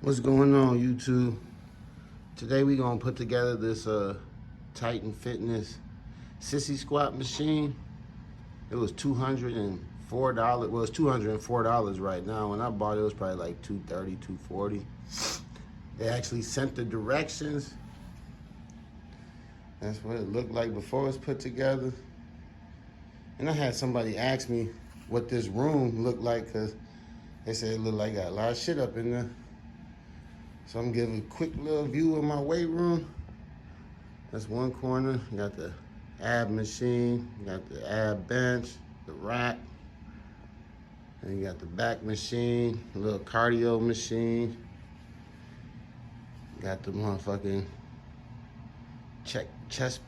What's going on, YouTube? Today we gonna put together this Titan Fitness Sissy squat machine. It was $204. Well, it's $204 right now. When I bought it, it was probably like $230, $240. They actually sent the directions. That's what it looked like before it was put together. And I had somebody ask me what this room looked like, because they said it looked like got a lot of shit up in there. So I'm giving a quick little view of my weight room. That's one corner. You got the ab machine, you got the ab bench, the rack, and you got the back machine, a little cardio machine. You got the motherfucking chest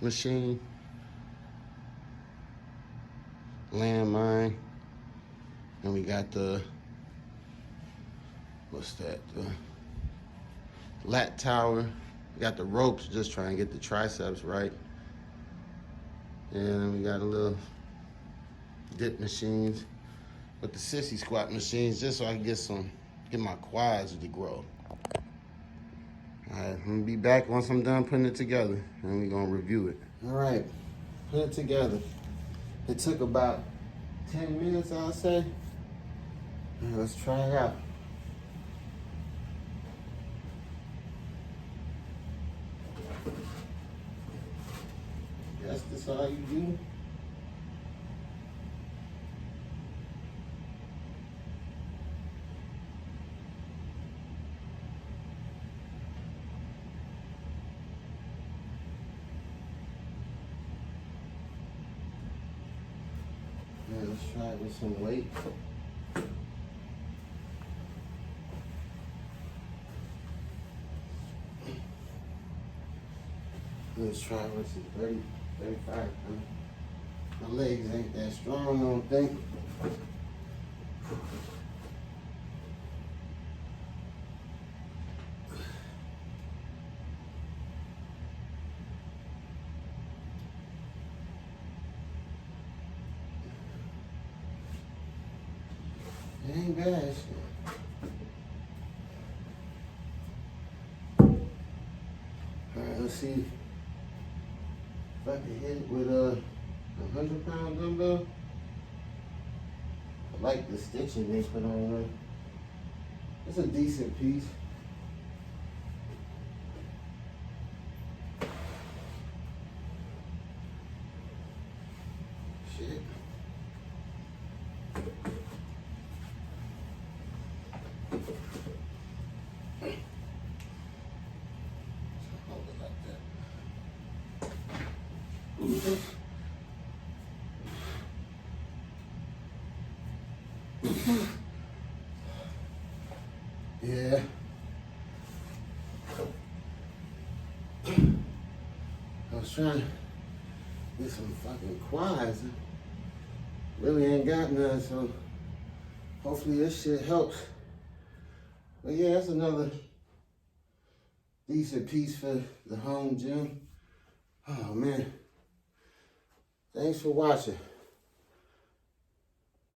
machine, landmine, and we got the, what's that? The lat tower. We got the ropes, just trying to get the triceps right. And then we got a little dip machines with the Sissy squat machines, just so I can get my quads to grow. All right, I'm gonna be back once I'm done putting it together, and we're gonna review it. All right, put it together. It took about 10 minutes, I'll say. All right, let's try it out. That's all you do. Now let's try it with some weight. Let's try it with some 30, 35. My legs ain't that strong, I don't think. It ain't bad, shit. Alright, let's see if I can hit it with a 100-pound dumbbell. I like the stitching they put on there. It's a decent piece. Shit. Hold it like that. Ooh. Yeah. I was trying to get some fucking quads. Really ain't got none, so hopefully this shit helps. But yeah, that's another decent piece for the home gym. Oh man. Thanks for watching.